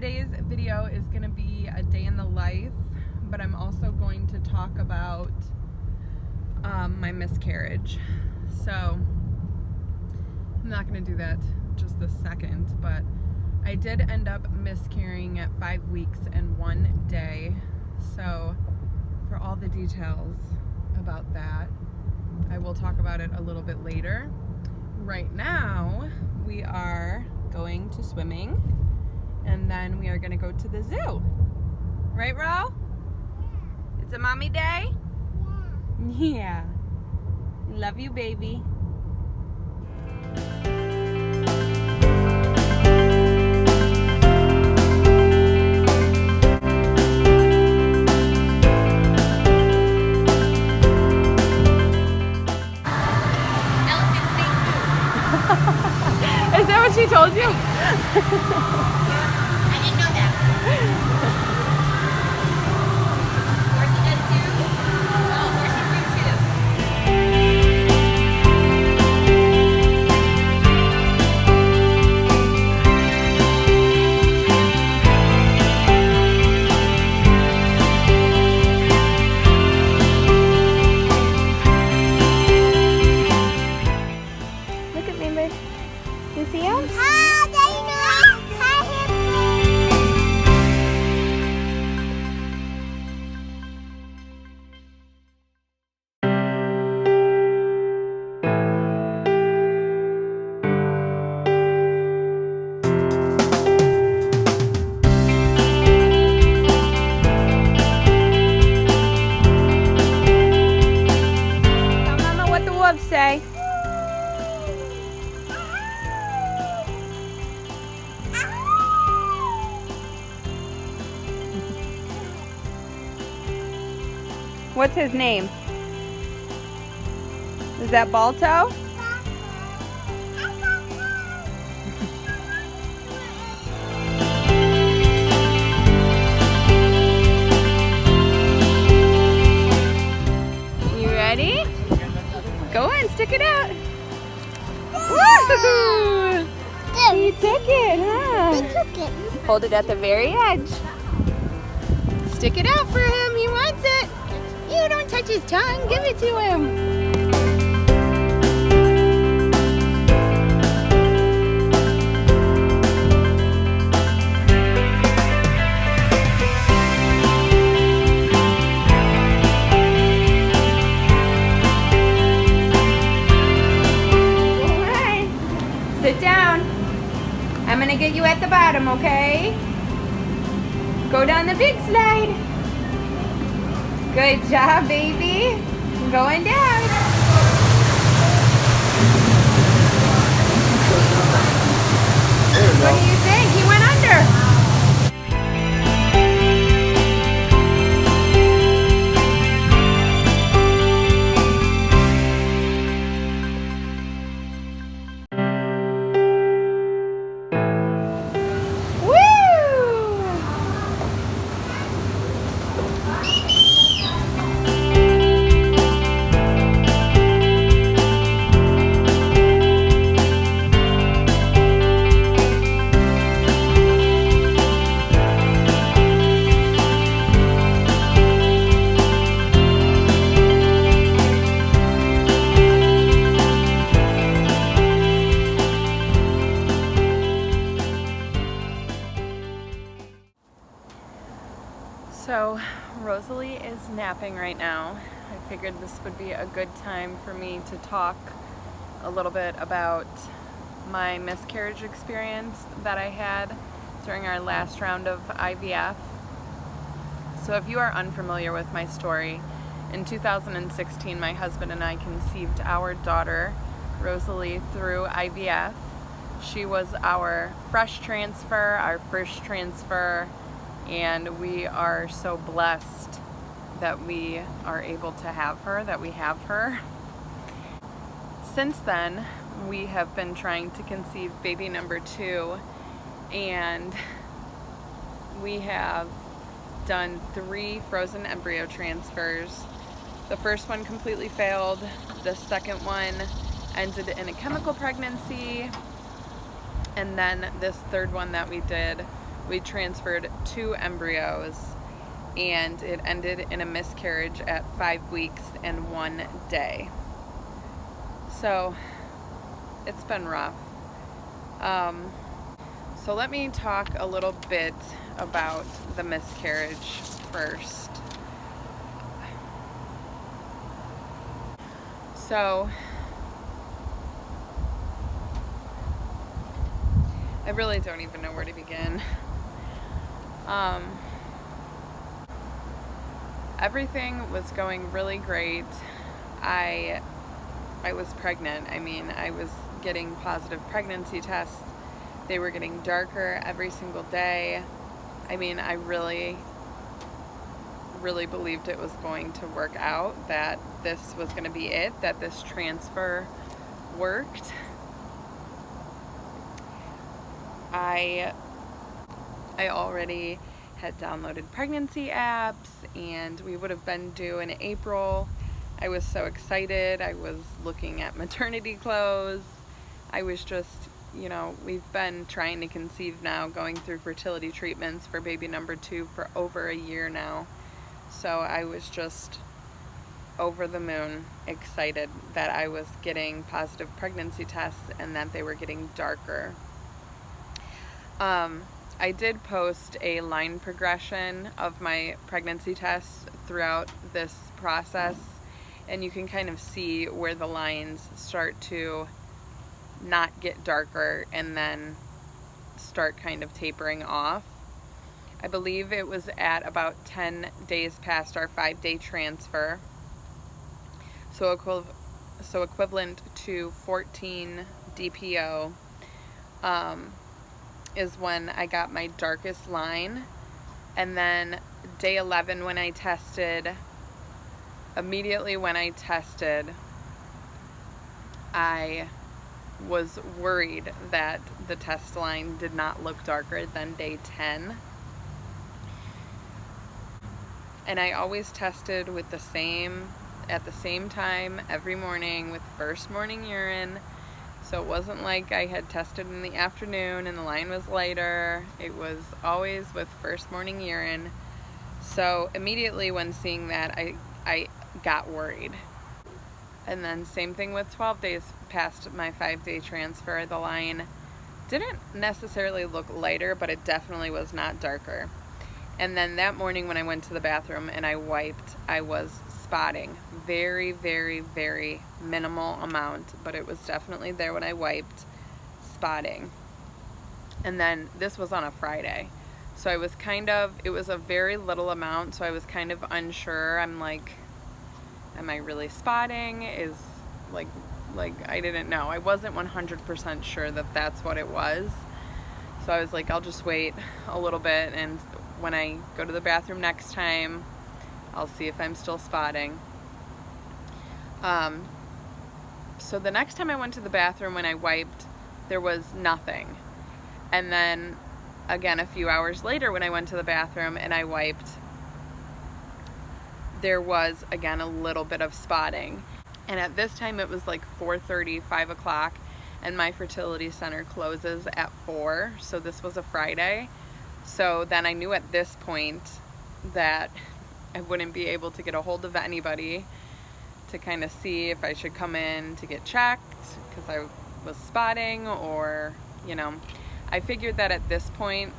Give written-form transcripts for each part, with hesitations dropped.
Today's video is going to be a day in the life, but I'm also going to talk about my miscarriage. So I'm not going to do that just this second, but I did end up miscarrying at 5 weeks and 1 day. So for all the details about that, I will talk about it a little bit later. Right now, we are going to swimming, and then we are going to go to the zoo. Right, Ro? It's a mommy day? Yeah. Love you, baby. Is that what she told you? I didn't know that. Horsey does too? Oh, horses do too. Look at me, babe. You see him? Tell Mama what the wolves say. What's his name? Is that Balto? You ready? Go on, stick it out. Woo! He took it, huh? Hold it at the very edge. Stick it out for him. He wants it. You don't touch his tongue. Give it to him. All right. Sit down. I'm going to get you at the bottom, okay? Go down the big slide. Good job, baby. Going down. What do you think? He went under. So Rosalie is napping right now. I figured this would be a good time for me to talk a little bit about my miscarriage experience that I had during our last round of IVF. So if you are unfamiliar with my story, in 2016 my husband and I conceived our daughter Rosalie through IVF. She was our fresh transfer, our first transfer, and we are so blessed that we are able to have her, that we have her. Since then, we have been trying to conceive baby number 2, and we have done 3 frozen embryo transfers. The first one completely failed. The second one ended in a chemical pregnancy. And then this third one that we did we transferred 2 embryos, and it ended in a miscarriage at 5 weeks and 1 day. So it's been rough. So let me talk a little bit about the miscarriage first. So I really don't even know where to begin. Everything was going really great. I was pregnant. I mean, I was getting positive pregnancy tests. They were getting darker every single day. I mean, I really believed it was going to work out, that this was going to be it, that this transfer worked. I already had downloaded pregnancy apps, and we would have been due in April. I was so excited. I was looking at maternity clothes. I was just, we've been trying to conceive now, going through fertility treatments for baby number 2 for over a year now. So I was just over the moon excited that I was getting positive pregnancy tests and that they were getting darker. I did post a line progression of my pregnancy tests throughout this process, and you can kind of see where the lines start to not get darker and then start kind of tapering off. I believe it was at about 10 days past our 5-day transfer, so equivalent to 14 DPO, is when I got my darkest line. And then day 11 when I tested, immediately when I tested, I was worried that the test line did not look darker than day 10. And I always tested with at the same time every morning with first morning urine. So it wasn't like I had tested in the afternoon and the line was lighter. It was always with first morning urine. So immediately when seeing that, I got worried. And then same thing with 12 days past my 5-day transfer. The line didn't necessarily look lighter, but it definitely was not darker. And then that morning when I went to the bathroom and I wiped, I was spotting. Very, very, very minimal amount, but it was definitely there when I wiped, spotting. And then this was on a Friday. So it was a very little amount, so I was kind of unsure. I'm like, am I really spotting? I didn't know. I wasn't 100% sure that that's what it was. So I was like, I'll just wait a little bit, and when I go to the bathroom next time, I'll see if I'm still spotting. So the next time I went to the bathroom when I wiped, there was nothing. And then again, a few hours later when I went to the bathroom and I wiped, there was again a little bit of spotting. And at this time it was like 4:30, 5 o'clock, and my fertility center closes at 4. So this was a Friday. So then I knew at this point that I wouldn't be able to get a hold of anybody to kind of see if I should come in to get checked because I was spotting, or, I figured that at this point,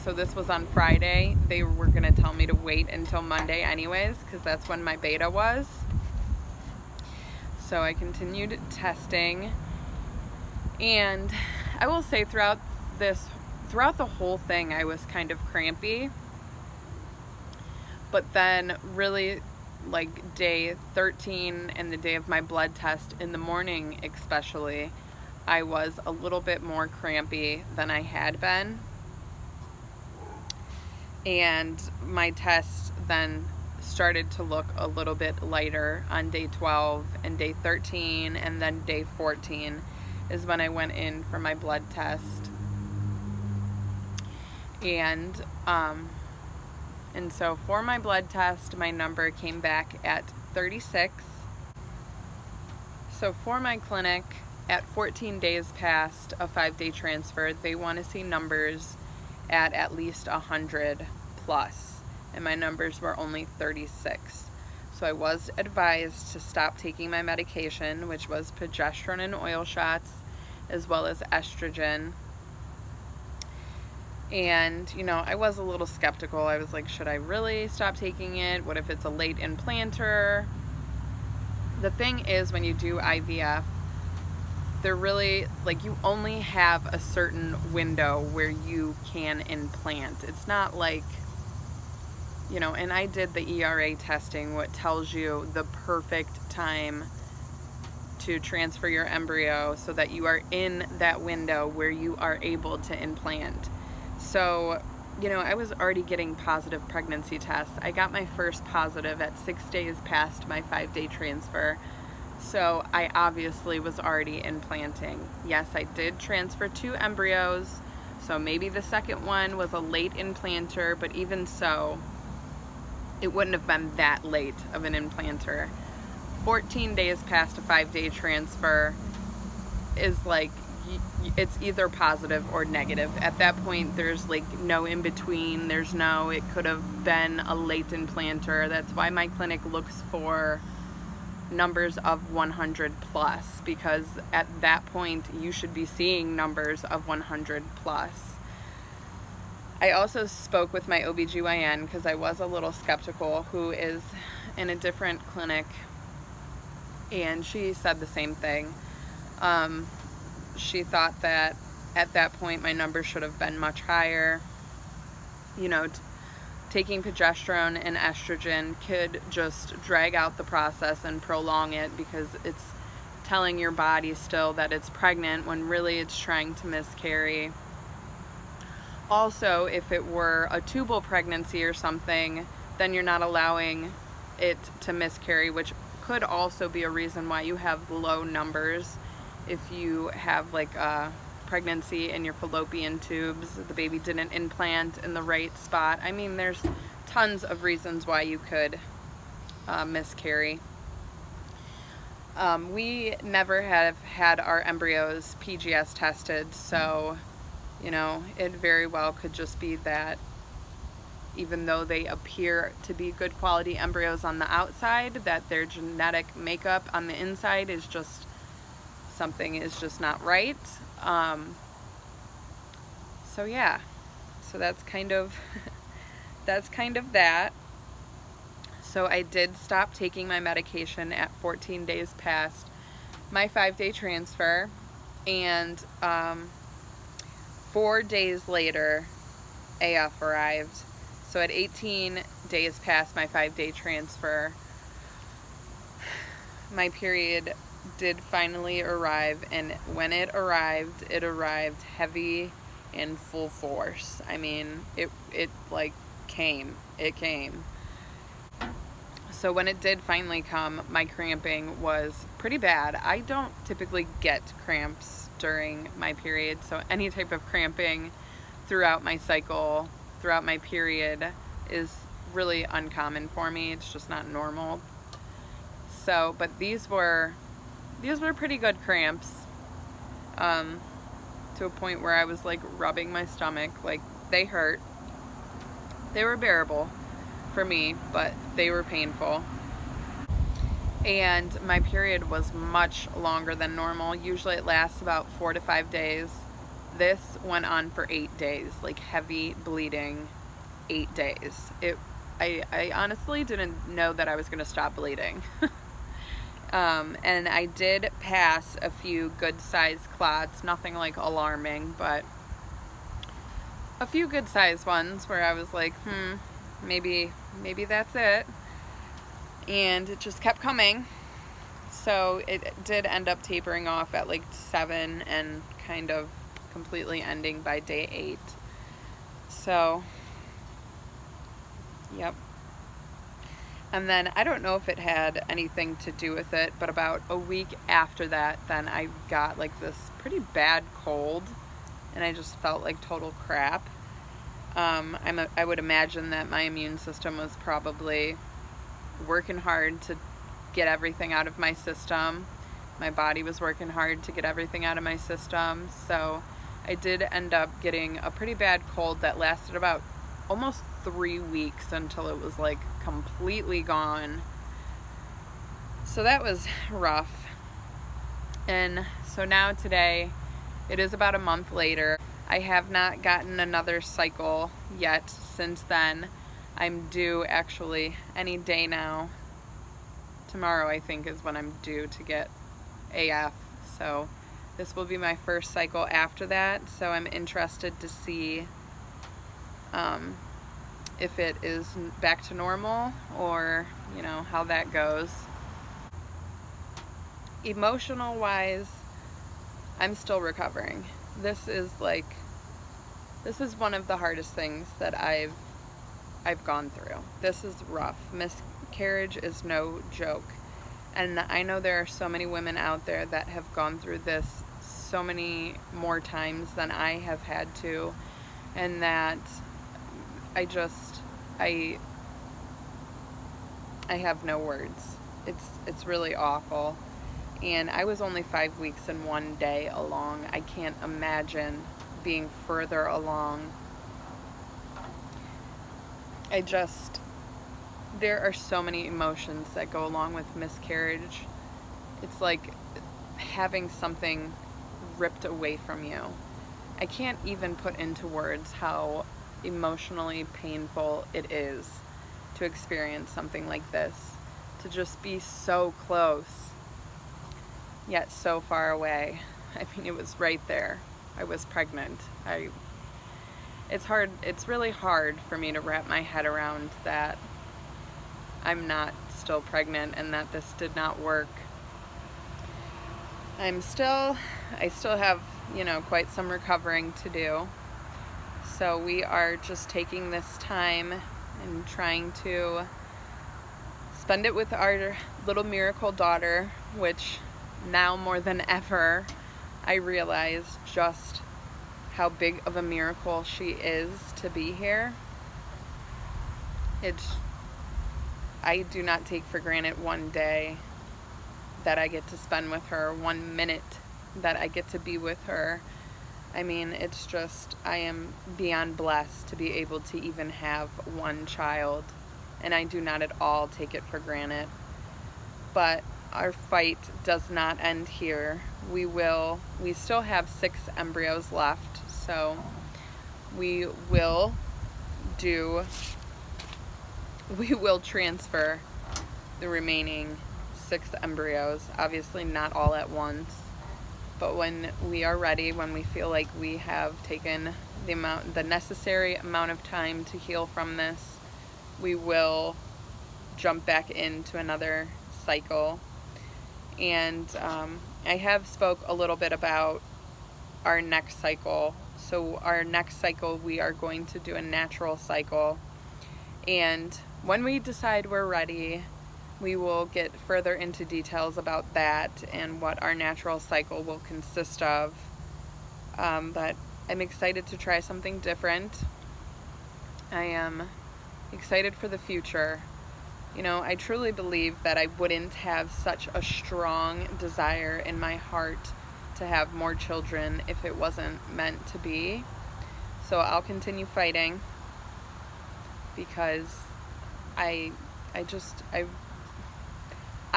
so this was on Friday, they were going to tell me to wait until Monday anyways, because that's when my beta was. So I continued testing, and I will say throughout the whole thing, I was kind of crampy. But then really like day 13 and the day of my blood test in the morning especially, I was a little bit more crampy than I had been. And my test then started to look a little bit lighter on day 12 and day 13, and then day 14 is when I went in for my blood test. And so for my blood test, my number came back at 36. So for my clinic, at 14 days past a 5-day transfer, they want to see numbers at least 100 plus, and my numbers were only 36. So I was advised to stop taking my medication, which was progesterone and oil shots, as well as estrogen. And, you know, I was a little skeptical. I was like, should I really stop taking it? What if it's a late implanter? The thing is, when you do IVF, they're really, like, you only have a certain window where you can implant. It's not like, you know, and I did the ERA testing, what tells you the perfect time to transfer your embryo so that you are in that window where you are able to implant. So, you know, I was already getting positive pregnancy tests. I got my first positive at 6 days past my 5-day transfer. So I obviously was already implanting. Yes, I did transfer 2 embryos. So maybe the second one was a late implanter, but even so, it wouldn't have been that late of an implanter. 14 days past a 5-day transfer is like, it's either positive or negative. At that point, there's like no in between. There's no, it could have been a late implanter. That's why my clinic looks for numbers of 100 plus, because at that point you should be seeing numbers of 100 plus. I also spoke with my OBGYN because I was a little skeptical, who is in a different clinic, and she said the same thing. She thought that at that point my numbers should have been much higher. You know, taking progesterone and estrogen could just drag out the process and prolong it, because it's telling your body still that it's pregnant when really it's trying to miscarry. Also, if it were a tubal pregnancy or something, then you're not allowing it to miscarry, which could also be a reason why you have low numbers. If you have like a pregnancy in your fallopian tubes, the baby didn't implant in the right spot. I mean, there's tons of reasons why you could miscarry. We never have had our embryos PGS tested, so, you know, it very well could just be that even though they appear to be good quality embryos on the outside, that their genetic makeup on the inside is just, something is just not right. So yeah, so that's kind of that. So I did stop taking my medication at 14 days past my 5-day transfer, and 4 days later AF arrived. So at 18 days past my 5-day transfer, my period did finally arrive, and when it arrived heavy and full force. I mean, it like came. It came. So when it did finally come, my cramping was pretty bad. I don't typically get cramps during my period, so any type of cramping throughout my cycle, throughout my period, is really uncommon for me. It's just not normal. So, but these were pretty good cramps, to a point where I was like rubbing my stomach. Like, they hurt. They were bearable for me, but they were painful. And my period was much longer than normal. Usually it lasts about 4 to 5 days. This went on for 8 days, like heavy bleeding, 8 days. I honestly didn't know that I was gonna stop bleeding. And I did pass a few good sized clots, nothing like alarming, but a few good sized ones where I was like, maybe that's it. And it just kept coming. So it did end up tapering off at like 7 and kind of completely ending by day 8. So, yep. And then I don't know if it had anything to do with it, but about a week after that, then I got like this pretty bad cold, and I just felt like total crap. I would imagine that my immune system was probably working hard to get everything out of my system. My body was working hard to get everything out of my system. So I did end up getting a pretty bad cold that lasted about almost 3 weeks until it was like completely gone. So that was rough. And so now today, it is about a month later. I have not gotten another cycle yet since then. I'm due actually any day now. Tomorrow I think is when I'm due to get AF. So this will be my first cycle after that. So I'm interested to see if it is back to normal or, you know, how that goes. Emotional wise, I'm still recovering. This is one of the hardest things that I've gone through. This is rough. Miscarriage is no joke. And I know there are so many women out there that have gone through this so many more times than I have had to, and that I have no words. It's really awful. And I was only 5 weeks and 1 day along. I can't imagine being further along. There are so many emotions that go along with miscarriage. It's like having something ripped away from you. I can't even put into words how emotionally painful it is to experience something like this. To just be so close, yet so far away. I mean, it was right there. I was pregnant. It's really hard for me to wrap my head around that I'm not still pregnant and that this did not work. I still have, you know, quite some recovering to do. So we are just taking this time and trying to spend it with our little miracle daughter, which now more than ever, I realize just how big of a miracle she is to be here. I do not take for granted one day that I get to spend with her, 1 minute that I get to be with her. I mean, it's just, I am beyond blessed to be able to even have one child, and I do not at all take it for granted. But our fight does not end here. We still have 6 embryos left, so we will transfer the remaining 6 embryos, obviously not all at once, but when we are ready, when we feel like we have taken the necessary amount of time to heal from this, we will jump back into another cycle. And I have spoke a little bit about our next cycle. So our next cycle, we are going to do a natural cycle, and when we decide we're ready, we will get further into details about that and what our natural cycle will consist of. But I'm excited to try something different. I am excited for the future. You know, I truly believe that I wouldn't have such a strong desire in my heart to have more children if it wasn't meant to be. So I'll continue fighting, because I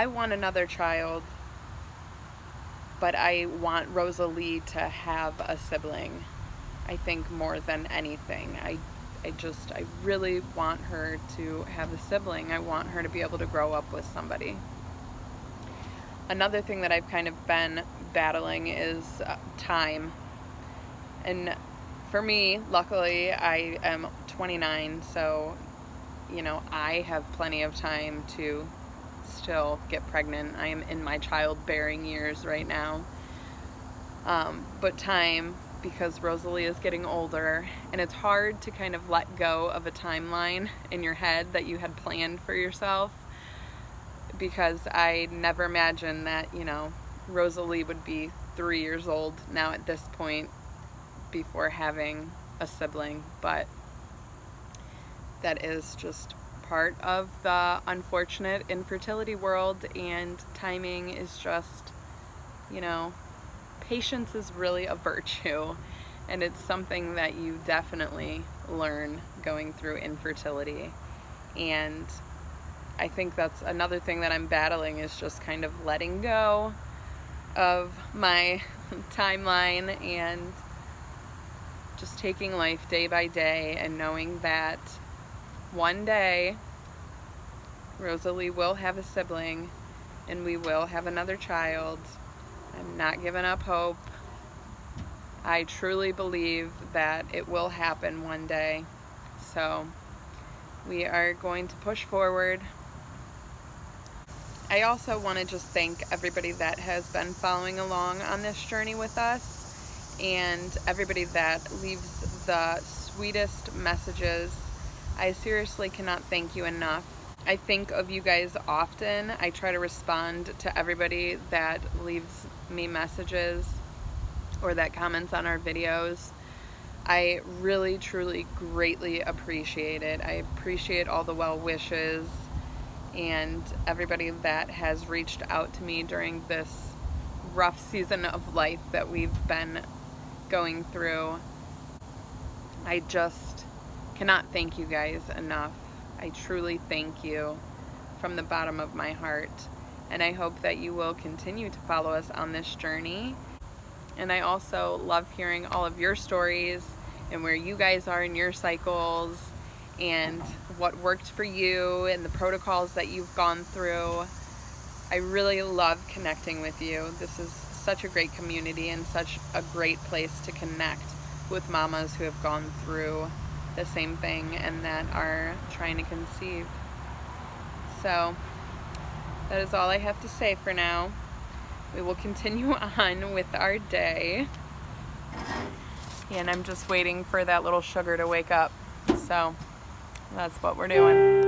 want another child, but I want Rosalie to have a sibling. I think more than anything. I really want her to have a sibling. I want her to be able to grow up with somebody. Another thing that I've kind of been battling is time. And for me, luckily, I am 29, so, you know, I have plenty of time to still get pregnant. I am in my childbearing years right now. But time, because Rosalie is getting older, and it's hard to kind of let go of a timeline in your head that you had planned for yourself, because I never imagined that, you know, Rosalie would be 3 years old now at this point before having a sibling. But that is just part of the unfortunate infertility world, and timing is just, you know, patience is really a virtue, and it's something that you definitely learn going through infertility. And I think that's another thing that I'm battling, is just kind of letting go of my timeline and just taking life day by day, and knowing that one day Rosalie will have a sibling and we will have another child. I'm not giving up hope. I truly believe that it will happen one day. So we are going to push forward. I also want to just thank everybody that has been following along on this journey with us, and everybody that leaves the sweetest messages. I seriously cannot thank you enough. I think of you guys often. I try to respond to everybody that leaves me messages or that comments on our videos. I really, truly, greatly appreciate it. I appreciate all the well wishes and everybody that has reached out to me during this rough season of life that we've been going through. I just cannot thank you guys enough. I truly thank you from the bottom of my heart, and I hope that you will continue to follow us on this journey. And I also love hearing all of your stories and where you guys are in your cycles and what worked for you and the protocols that you've gone through. I really love connecting with you. This is such a great community and such a great place to connect with mamas who have gone through the same thing and that are trying to conceive. So that is all I have to say for now. We will continue on with our day. And I'm just waiting for that little sugar to wake up. So that's what we're doing.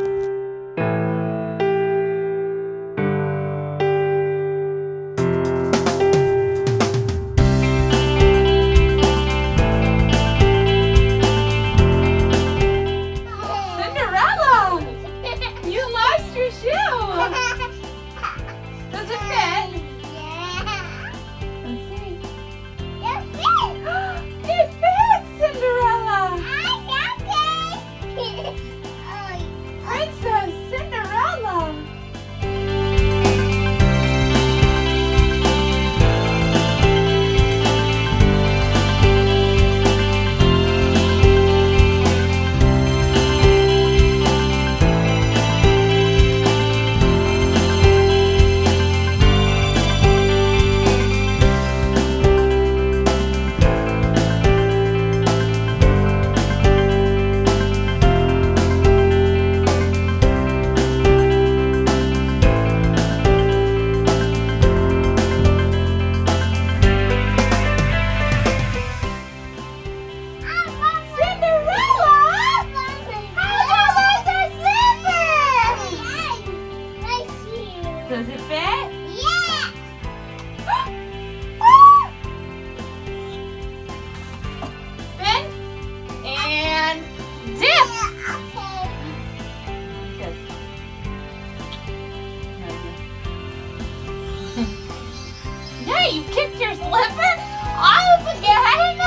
Does it fit? Yeah! Spin and dip! Okay. Kiss. Yeah, you kicked your slipper off again!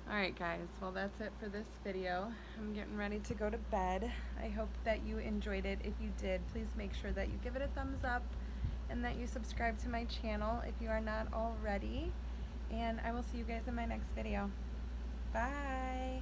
Alright guys, well that's it for this video. I'm getting ready to go to bed. I hope that you enjoyed it. If you did, please make sure that you give it a thumbs up and that you subscribe to my channel if you are not already. And I will see you guys in my next video. Bye!